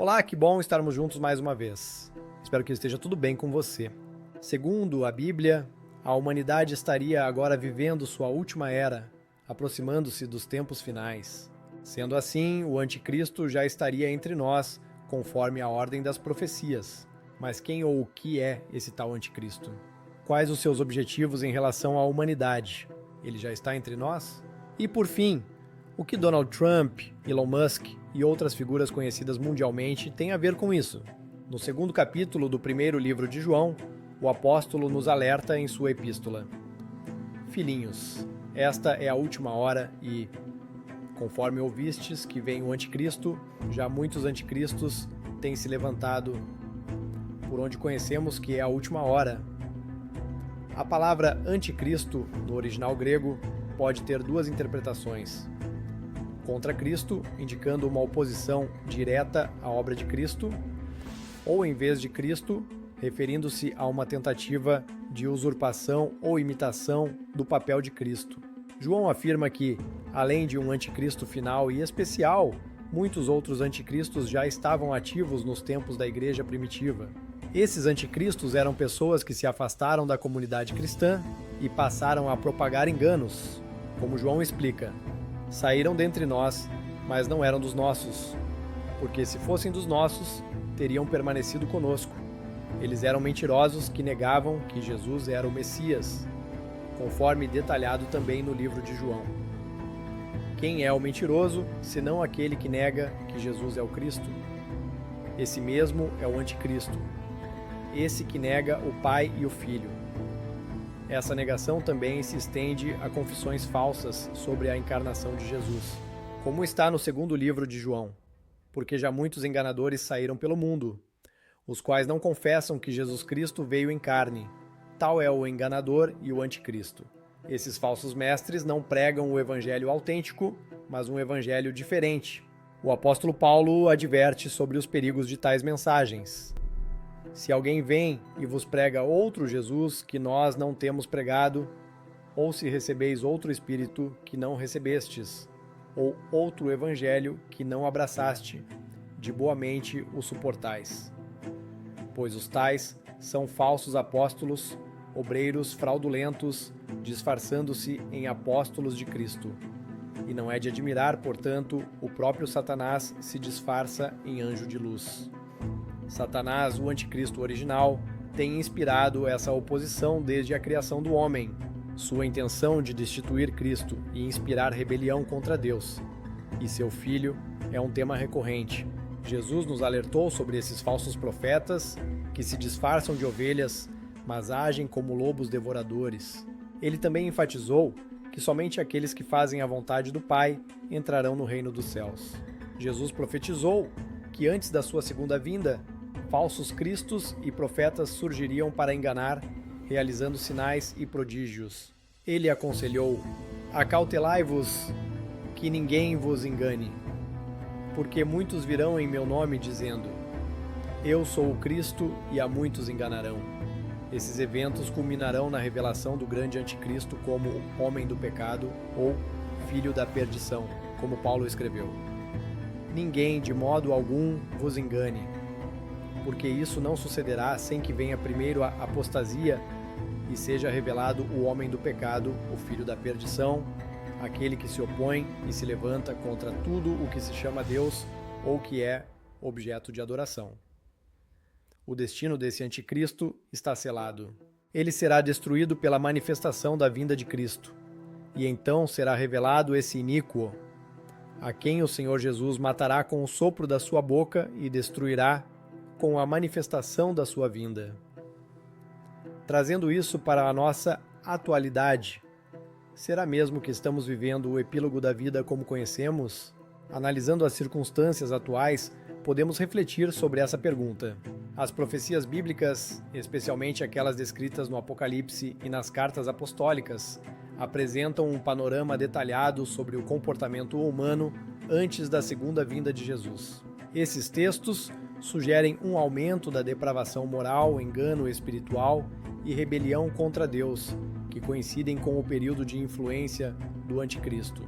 Olá, que bom estarmos juntos mais uma vez. Espero que esteja tudo bem com você. Segundo a Bíblia, a humanidade estaria agora vivendo sua última era, aproximando-se dos tempos finais. Sendo assim, o anticristo já estaria entre nós, conforme a ordem das profecias. Mas quem ou o que é esse tal anticristo? Quais os seus objetivos em relação à humanidade? Ele já está entre nós? E por fim, o que Donald Trump, Elon Musk e outras figuras conhecidas mundialmente têm a ver com isso? No segundo capítulo do primeiro livro de João, o apóstolo nos alerta em sua epístola: Filhinhos, esta é a última hora e, conforme ouvistes que vem o anticristo, já muitos anticristos têm se levantado, por onde conhecemos que é a última hora. A palavra anticristo, no original grego, pode ter duas interpretações. Contra Cristo, indicando uma oposição direta à obra de Cristo, ou em vez de Cristo, referindo-se a uma tentativa de usurpação ou imitação do papel de Cristo. João afirma que, além de um anticristo final e especial, muitos outros anticristos já estavam ativos nos tempos da igreja primitiva. Esses anticristos eram pessoas que se afastaram da comunidade cristã e passaram a propagar enganos. Como João explica, saíram dentre nós, mas não eram dos nossos, porque se fossem dos nossos, teriam permanecido conosco. Eles eram mentirosos que negavam que Jesus era o Messias, conforme detalhado também no livro de João. Quem é o mentiroso, senão aquele que nega que Jesus é o Cristo? Esse mesmo é o anticristo, esse que nega o Pai e o Filho. Essa negação também se estende a confissões falsas sobre a encarnação de Jesus, como está no segundo livro de João, porque já muitos enganadores saíram pelo mundo, os quais não confessam que Jesus Cristo veio em carne. Tal é o enganador e o anticristo. Esses falsos mestres não pregam o evangelho autêntico, mas um evangelho diferente. O apóstolo Paulo adverte sobre os perigos de tais mensagens. Se alguém vem e vos prega outro Jesus que nós não temos pregado, ou se recebeis outro Espírito que não recebestes, ou outro Evangelho que não abraçaste, de boa mente o suportais. Pois os tais são falsos apóstolos, obreiros fraudulentos, disfarçando-se em apóstolos de Cristo. E não é de admirar, portanto, o próprio Satanás se disfarça em anjo de luz. Satanás, o anticristo original, tem inspirado essa oposição desde a criação do homem. Sua intenção de destituir Cristo e inspirar rebelião contra Deus e seu Filho é um tema recorrente. Jesus nos alertou sobre esses falsos profetas que se disfarçam de ovelhas, mas agem como lobos devoradores. Ele também enfatizou que somente aqueles que fazem a vontade do Pai entrarão no reino dos céus. Jesus profetizou que antes da sua segunda vinda, falsos cristos e profetas surgiriam para enganar, realizando sinais e prodígios. Ele aconselhou: acautelai-vos, que ninguém vos engane, porque muitos virão em meu nome dizendo: eu sou o Cristo, e a muitos enganarão. Esses eventos culminarão na revelação do grande anticristo como homem do pecado ou filho da perdição, como Paulo escreveu. Ninguém, de modo algum, vos engane, porque isso não sucederá sem que venha primeiro a apostasia e seja revelado o homem do pecado, o filho da perdição, aquele que se opõe e se levanta contra tudo o que se chama Deus ou que é objeto de adoração. O destino desse anticristo está selado. Ele será destruído pela manifestação da vinda de Cristo, e então será revelado esse iníquo, a quem o Senhor Jesus matará com o sopro da sua boca e destruirá com a manifestação da sua vinda. Trazendo isso para a nossa atualidade, será mesmo que estamos vivendo o epílogo da vida como conhecemos? Analisando as circunstâncias atuais, podemos refletir sobre essa pergunta. As profecias bíblicas, especialmente aquelas descritas no Apocalipse e nas cartas apostólicas, apresentam um panorama detalhado sobre o comportamento humano antes da segunda vinda de Jesus. Esses textos sugerem um aumento da depravação moral, engano espiritual e rebelião contra Deus, que coincidem com o período de influência do anticristo.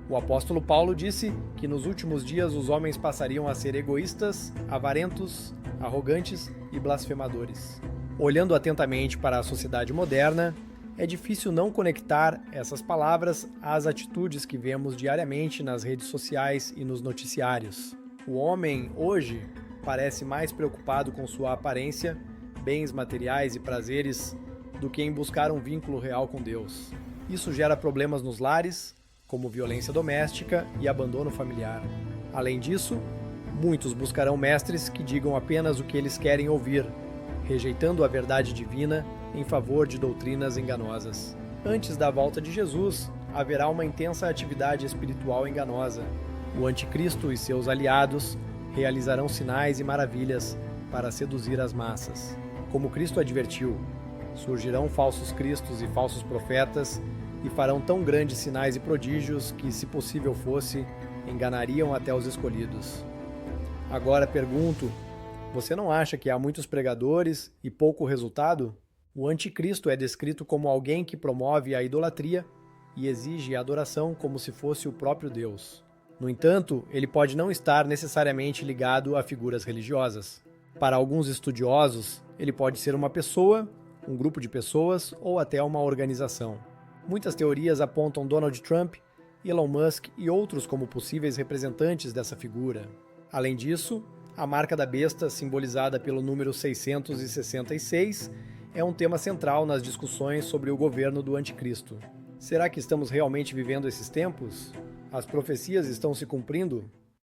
O apóstolo Paulo disse que nos últimos dias os homens passariam a ser egoístas, avarentos, arrogantes e blasfemadores. Olhando atentamente para a sociedade moderna, é difícil não conectar essas palavras às atitudes que vemos diariamente nas redes sociais e nos noticiários. O homem, hoje, parece mais preocupado com sua aparência, bens materiais e prazeres do que em buscar um vínculo real com Deus. Isso gera problemas nos lares, como violência doméstica e abandono familiar. Além disso, muitos buscarão mestres que digam apenas o que eles querem ouvir, rejeitando a verdade divina em favor de doutrinas enganosas. Antes da volta de Jesus, haverá uma intensa atividade espiritual enganosa. O anticristo e seus aliados realizarão sinais e maravilhas para seduzir as massas. Como Cristo advertiu, surgirão falsos cristos e falsos profetas e farão tão grandes sinais e prodígios que, se possível fosse, enganariam até os escolhidos. Agora pergunto, você não acha que há muitos pregadores e pouco resultado? O anticristo é descrito como alguém que promove a idolatria e exige a adoração como se fosse o próprio Deus. No entanto, ele pode não estar necessariamente ligado a figuras religiosas. Para alguns estudiosos, ele pode ser uma pessoa, um grupo de pessoas ou até uma organização. Muitas teorias apontam Donald Trump, Elon Musk e outros como possíveis representantes dessa figura. Além disso, a marca da besta, simbolizada pelo número 666, é um tema central nas discussões sobre o governo do anticristo. Será que estamos realmente vivendo esses tempos? As profecias estão se cumprindo?